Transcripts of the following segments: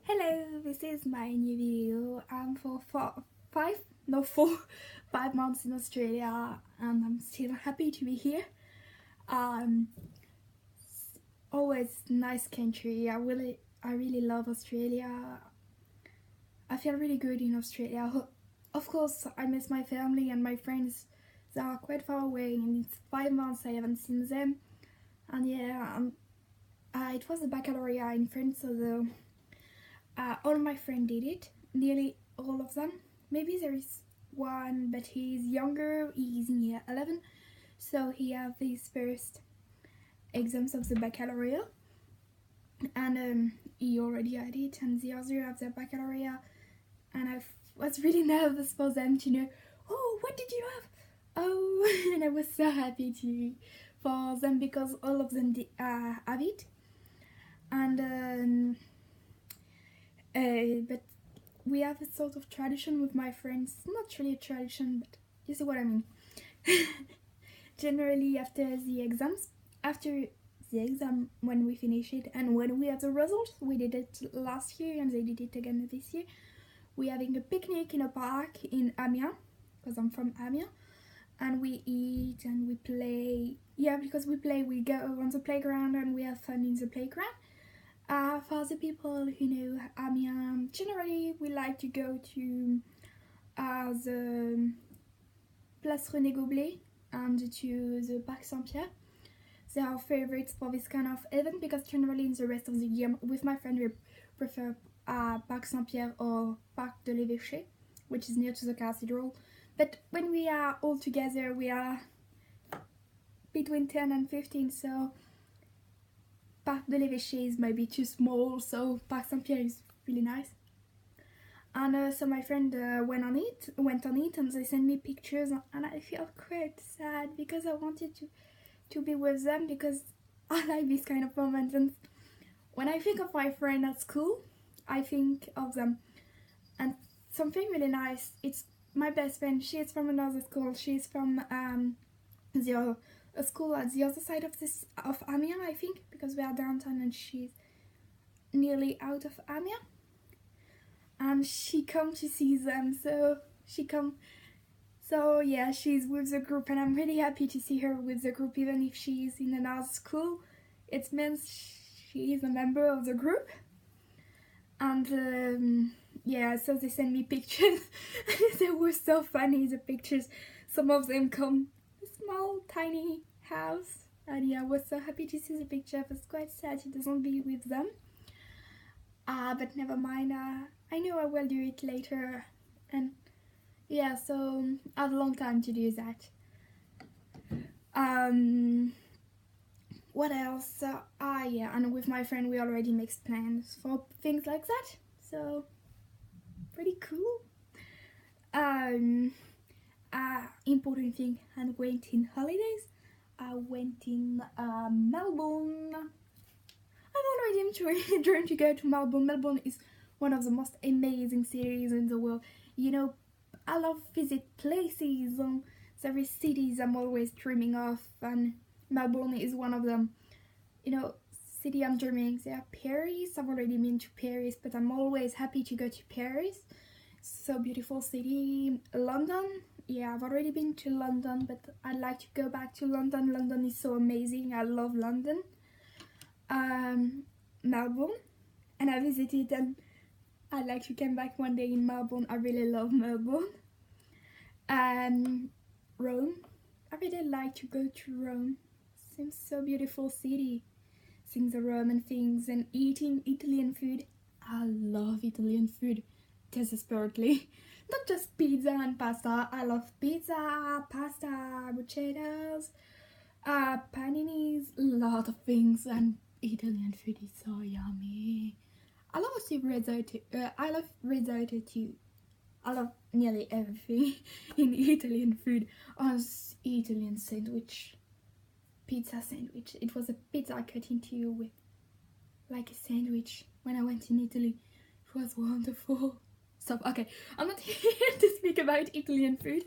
Hello, this is my new video. I'm for 5 months in Australia, and I'm still happy to be here. Um, Always nice country. I really love Australia. I feel really good in Australia. Of course, I miss my family and my friends. They are quite far away, and it's 5 months I haven't seen them. And yeah, it was a baccalaureate in France, so all my friends did it, nearly all of them. Maybe there is one, but he's younger, he's in year 11, so he have his first exams of the baccalaureate, and he already had it, and the other have the baccalaureate, and I was really nervous for them to know, oh, what did you have? Oh, and I was so happy for them because all of them have it, and but we have a sort of tradition with my friends. Not really a tradition, but you see what I mean. Generally, after the exam, when we finish it and when we have the results, we did it last year and they did it again this year. We're having a picnic in a park in Amiens, because I'm from Amiens, and we eat and we play. Yeah, because we go on the playground and we have fun in the playground. For the people who know Amiens, generally we like to go to the Place René Goblet and to the Parc Saint-Pierre. They are favorites for this kind of event because generally in the rest of the year with my friend we prefer Parc Saint-Pierre or Parc de l'Évêché, which is near to the cathedral. But when we are all together, we are between 10 and 15, so Parc de l'Évêché is maybe too small, so Parc Saint-Pierre is really nice. And so my friend went on it and they sent me pictures, and I feel quite sad because I wanted to be with them because I like this kind of moments. And when I think of my friend at school, I think of them. And something really nice, it's my best friend. She is from another school. She's from a school at the other side of Amiens, I think, because we are downtown and she's nearly out of Amiens. And she come to see them, so yeah, she's with the group, and I'm really happy to see her with the group, even if she's in another school. It means she is a member of the group. And yeah, so they sent me pictures. They were so funny, the pictures. Some of them come a small tiny house, and yeah, I was so happy to see the picture. I was quite sad she doesn't be with them, but never mind. I know I will do it later, and yeah, so I have a long time to do that. What else? Yeah, and with my friend we already makes plans for things like that, so pretty cool. Important thing, I went in holidays. I went in Melbourne. I've already dreamed to go to Melbourne. Melbourne is one of the most amazing cities in the world. You know, I love visit places. There is cities I'm always dreaming of, and Melbourne is one of them. You know, city I'm dreaming. There are Paris. I've already been to Paris, but I'm always happy to go to Paris. So beautiful city. London. Yeah, I've already been to London, but I'd like to go back to London. London is so amazing. I love London. Melbourne, and I visited, and I'd like to come back one day in Melbourne. I really love Melbourne. Rome. I really like to go to Rome. Seems so beautiful city. Seeing the Roman things and eating Italian food. I love Italian food desperately. Not just pizza and pasta. I love pizza, pasta, bruschettas, paninis, a lot of things, and Italian food is so yummy. I love risotto. I love risotto too. I love nearly everything in Italian food. Italian sandwich, pizza sandwich. It was a pizza cut into with like a sandwich when I went in Italy. It was wonderful. Stop. Okay, I'm not here to speak about Italian food.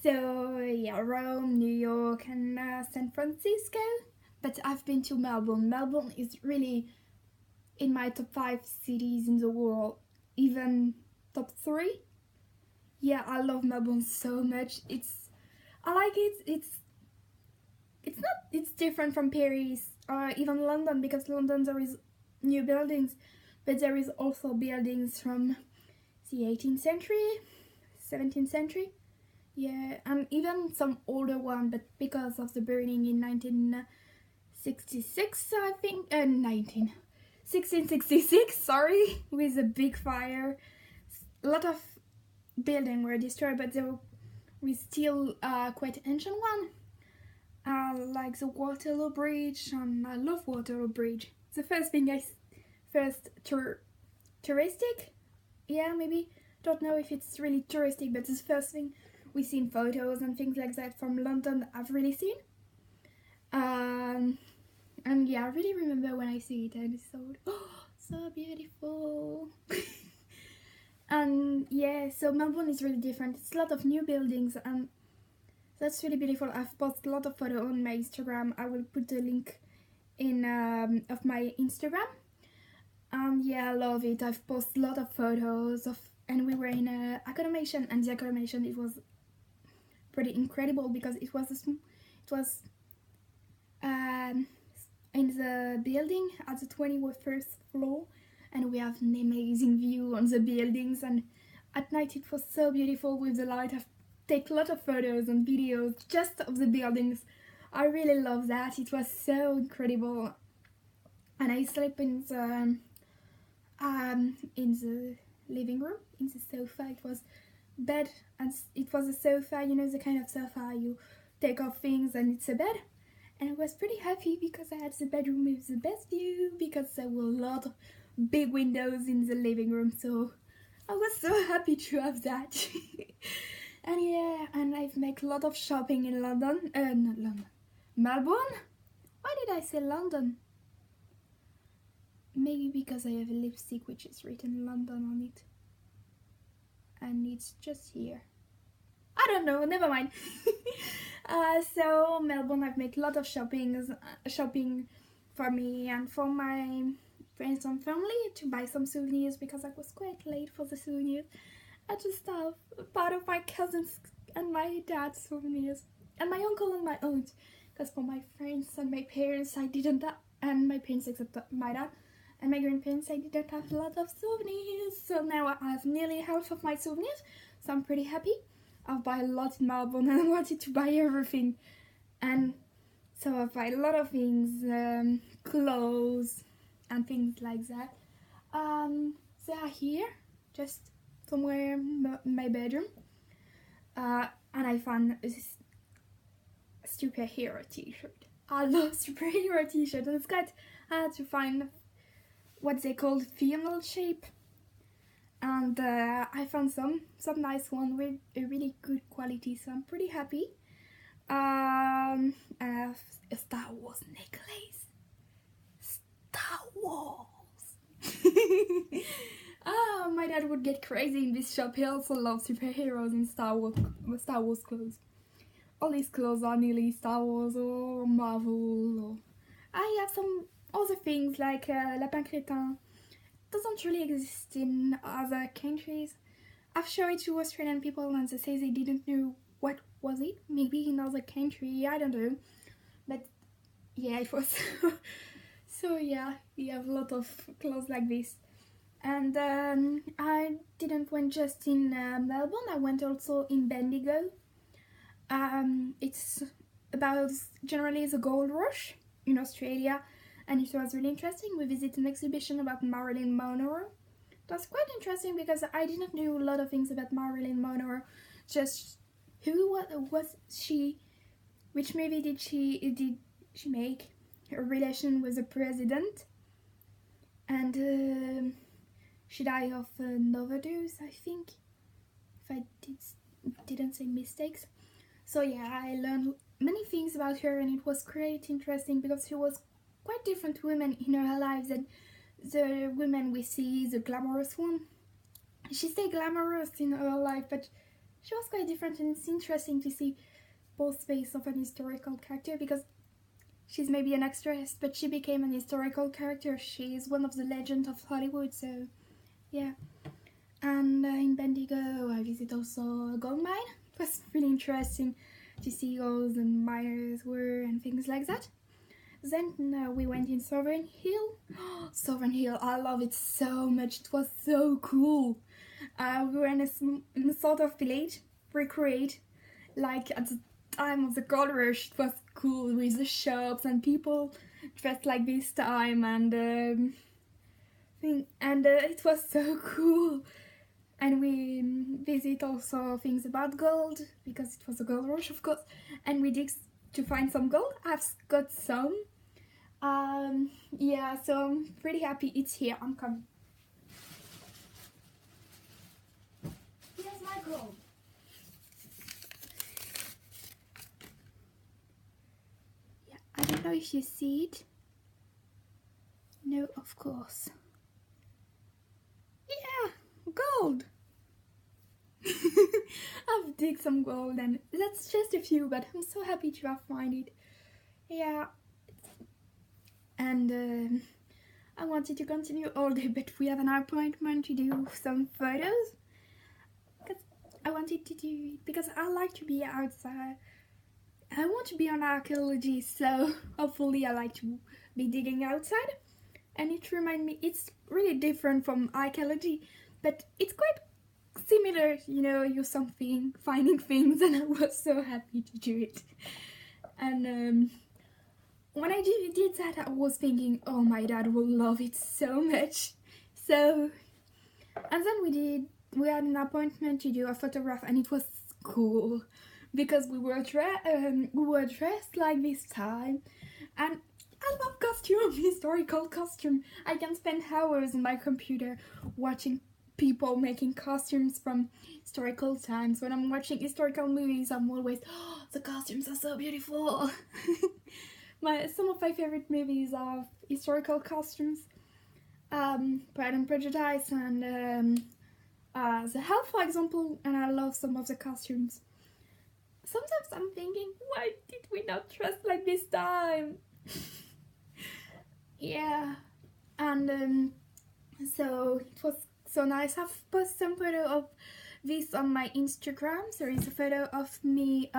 So yeah, Rome, New York, and San Francisco. But I've been to Melbourne. Melbourne is really in my top 5 cities in the world, even top 3. Yeah, I love Melbourne so much. I like it. It's different from Paris or even London, because London there is new buildings, but there is also buildings from the 18th century, 17th century. Yeah, and even some older one, but because of the burning in 1966, I think, 1666, sorry, with a big fire. A lot of buildings were destroyed, but there was still quite ancient one. Like the Waterloo Bridge, and I love Waterloo Bridge. It's the first thing touristic, yeah, maybe, don't know if it's really touristic, but it's the first thing we see in photos and things like that from London I've really seen. And yeah, I really remember when I see it and it's so beautiful. And yeah, so Melbourne is really different. It's a lot of new buildings, and that's really beautiful. I've posted a lot of photos on my Instagram. I will put the link in of my Instagram. Yeah, I love it. I've posted a lot of photos of, and we were in accommodation, and the accommodation, it was pretty incredible because it was in the building at the 21st floor, and we have an amazing view on the buildings, and at night it was so beautiful with the light. I've taken a lot of photos and videos just of the buildings. I really love that. It was so incredible. And I slept in the living room, in the sofa. It was bed, and it was a sofa, you know, the kind of sofa you take off things and it's a bed. And I was pretty happy because I had the bedroom with the best view, because there were a lot of big windows in the living room, so I was so happy to have that. And yeah, and I've made a lot of shopping in London, not London, Melbourne? Why did I say London? Maybe because I have a lipstick which is written London on it. And it's just here. I don't know, never mind. So Melbourne, I've made a lot of shopping for me and for my friends and family to buy some souvenirs, because I was quite late for the souvenirs. I just have part of my cousins and my dad's souvenirs, and my uncle and my aunt, because for my friends and my parents I didn't have, and my parents except my dad and my grandparents, I didn't have a lot of souvenirs. So now I have nearly half of my souvenirs, so I'm pretty happy. I've bought a lot in Melbourne and I wanted to buy everything, and so I've bought a lot of things, clothes and things like that. They are here, just somewhere in my bedroom, and I found this superhero t-shirt. I love superhero t-shirt, and it's quite hard to find what they call female shape, and I found some nice one with a really good quality, so I'm pretty happy. I have a Star Wars necklace. Star Wars. Oh, my dad would get crazy in this shop. He also loves superheroes and Star Wars clothes. All his clothes are nearly Star Wars or Marvel. Or I have some other things like Lapin Crétin. Doesn't really exist in other countries. I've shown it to Australian people and they say they didn't know what was it. Maybe in other country, I don't know. But yeah, it was. So yeah, we have a lot of clothes like this. And I didn't went just in Melbourne. I went also in Bendigo. It's about generally the gold rush in Australia, and it was really interesting. We visited an exhibition about Marilyn Monroe. It was quite interesting because I didn't know a lot of things about Marilyn Monroe. Just who was she? Which movie did she make? Her relation with the president, and she died of an overdose, I think, if I didn't say mistakes. So yeah, I learned many things about her, and it was quite interesting because she was quite different women in her life than the women we see, the glamorous one. She stayed glamorous in her life, but she was quite different, and it's interesting to see both faces of an historical character because she's maybe an actress, but she became an historical character. She's one of the legends of Hollywood, so yeah. And in Bendigo I visit also a gold mine. It was really interesting to see all the miners were and things like that. Then we went in Southern Hill. Southern Hill, I love it so much. It was so cool. We were in a sort of village, recreate, like at the time of the gold rush. It was cool with the shops and people dressed like this time, and it was so cool. And we visit also things about gold, because it was a gold rush, of course, and we dig to find some gold. I've got some. Yeah, so I'm pretty happy it's here. I'm coming. Here's my gold. Yeah, I don't know if you see it. No, of course. Yeah, gold. I've digged some gold, and that's just a few, but I'm so happy to have found it. Yeah. And I wanted to continue all day, but we have an appointment to do some photos. Because I wanted to do it because I like to be outside. I want to be on archaeology, so hopefully I like to be digging outside. And it reminds me, it's really different from archaeology, but it's quite similar, you know, you're something, finding things, and I was so happy to do it. And when I did that, I was thinking, oh, my dad will love it so much. So, and then we had an appointment to do a photograph, and it was cool because we were dressed like this time, and I love costume, historical costume. I can spend hours on my computer watching people making costumes from historical times. When I'm watching historical movies, I'm always, oh, the costumes are so beautiful. Some of my favorite movies are historical costumes, Pride and Prejudice and The Help, for example, and I love some of the costumes. Sometimes I'm thinking, why did we not dress like this time? Yeah, and so it was so nice. I've posted some photo of this on my Instagram. There is a photo of me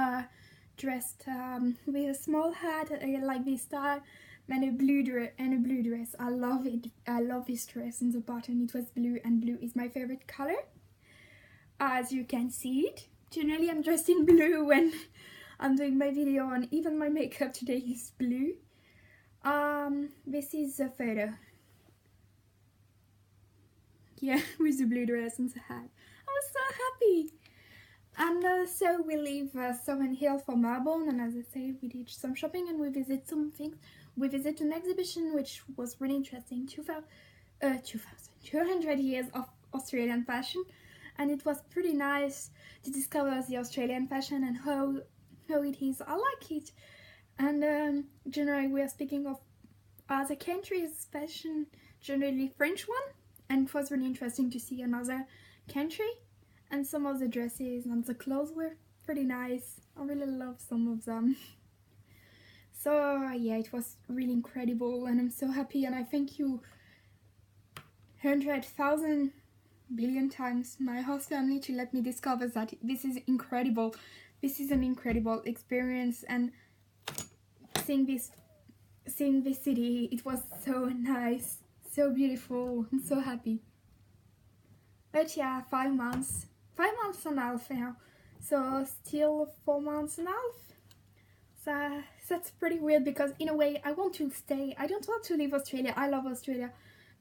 dressed with a small hat like this style and a blue dress. I love it. I love this dress, and the button, it was blue, and blue is my favorite color, as you can see it. Generally I'm dressed in blue when I'm doing my video, and even my makeup today is blue. This is the photo, yeah, with the blue dress and the hat. I was so happy. And so we leave Southern Hill for Melbourne, and as I say, we did some shopping and we visit some things. We visit an exhibition which was really interesting, 200 years of Australian fashion, and it was pretty nice to discover the Australian fashion and how it is. I like it. And generally we are speaking of other countries' fashion, generally French one, and it was really interesting to see another country. And some of the dresses and the clothes were pretty nice. I really love some of them. So yeah, it was really incredible, and I'm so happy, and I thank you 100,000 billion times, my host family, to let me discover that this is incredible. This is an incredible experience, and seeing this city, it was so nice, so beautiful. I'm so happy. But yeah, 5 months and a half now, so still 4 months and a half. So that's pretty weird, because in a way I want to stay. I don't want to leave Australia. I love Australia,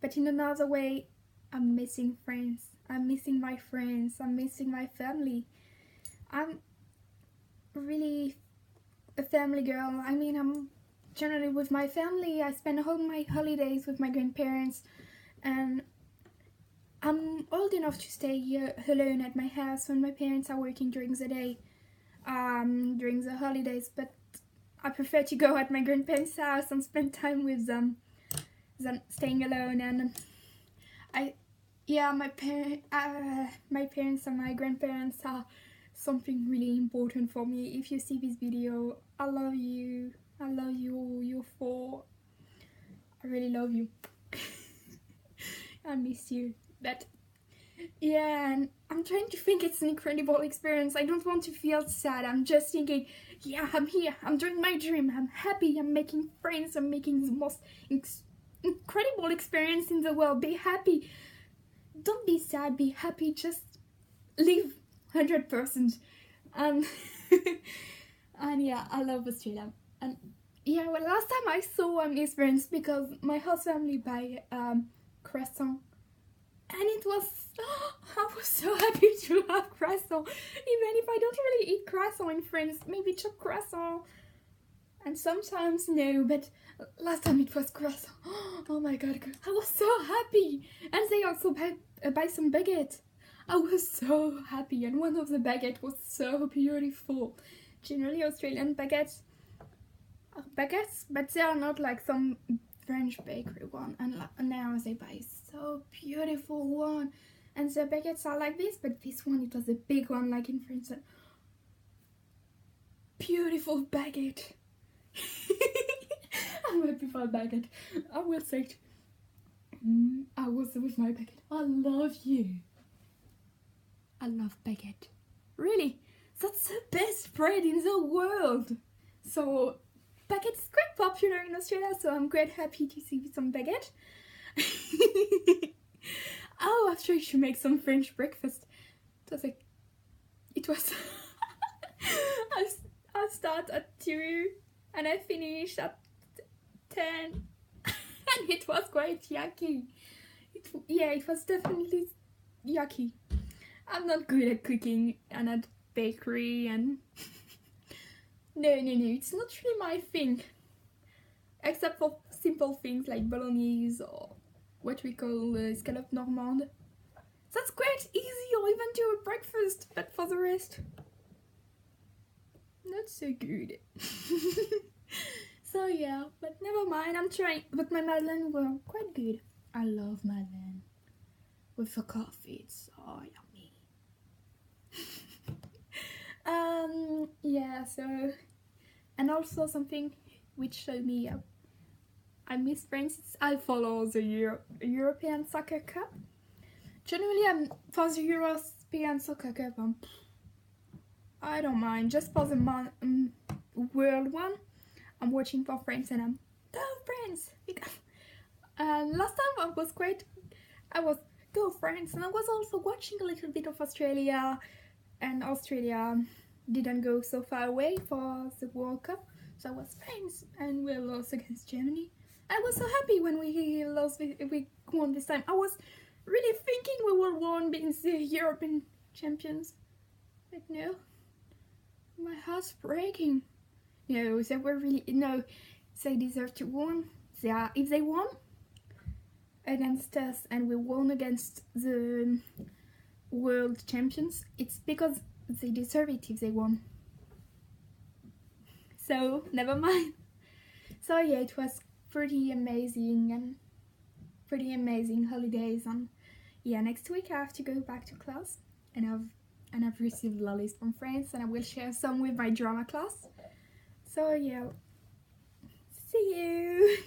but in another way I'm missing friends. I'm missing my friends. I'm missing my family. I'm really a family girl. I mean, I'm generally with my family. I spend all my holidays with my grandparents, and I'm old enough to stay alone at my house when my parents are working during the day, during the holidays, but I prefer to go at my grandparents' house and spend time with them than staying alone. And my parents and my grandparents are something really important for me. If you see this video, I love you. I love you, you four. I really love you. I miss you. But yeah, and I'm trying to think it's an incredible experience. I don't want to feel sad. I'm just thinking, yeah, I'm here. I'm doing my dream. I'm happy. I'm making friends. I'm making the most incredible experience in the world. Be happy. Don't be sad. Be happy. Just live 100%. And and yeah, I love Australia. And yeah, well, last time I saw Miss friends because my host family buy croissant, and it was I was so happy to have croissant, even if I don't really eat croissant in France. Maybe just croissant, and sometimes no, but last time it was croissant. Oh my god, I was so happy, and they also buy some baguette. I was so happy, and one of the baguettes was so beautiful. Generally, Australian baguettes are baguettes, but they are not like some French bakery one. And now they buy so beautiful one, and the baguettes are like this, but this one it was a big one, like in France. Beautiful baguette. I'm happy for a baguette. I will say it. I was with my baguette. I love you. I love baguette. Really, that's the best bread in the world. So baguette is quite popular in Australia, so I'm quite happy to see some baguette. Oh, after I should make some French breakfast. It was I start at 2 and I finish at 10 and it was quite yucky. It was definitely yucky. I'm not good at cooking and at bakery and no, it's not really my thing. Except for simple things like bolognese or what we call scallop normande. That's quite easy, or even do a breakfast, but for the rest, not so good. So yeah, but never mind, I'm trying. But my madeleine were quite good. I love madeleine. With the coffee, it's so yummy. Yeah, so, and also something which showed me I miss France. I follow the European Soccer Cup. Generally, for the European Soccer Cup, I don't mind. Just for the world one, I'm watching for France, and I'm France because last time I was go France, and I was also watching a little bit of Australia, and Australia didn't go so far away for the World Cup, so I was France, and we lost against Germany. I was so happy when we won this time. I was really thinking we would won being the European champions, but no, my heart's breaking. No, they deserve to win. If they won against us and we won against the world champions, it's because they deserve it if they won. So never mind. So yeah, it was pretty amazing holidays, and yeah, next week I have to go back to class, and I've received lollies from France, and I will share some with my drama class. So yeah, see you.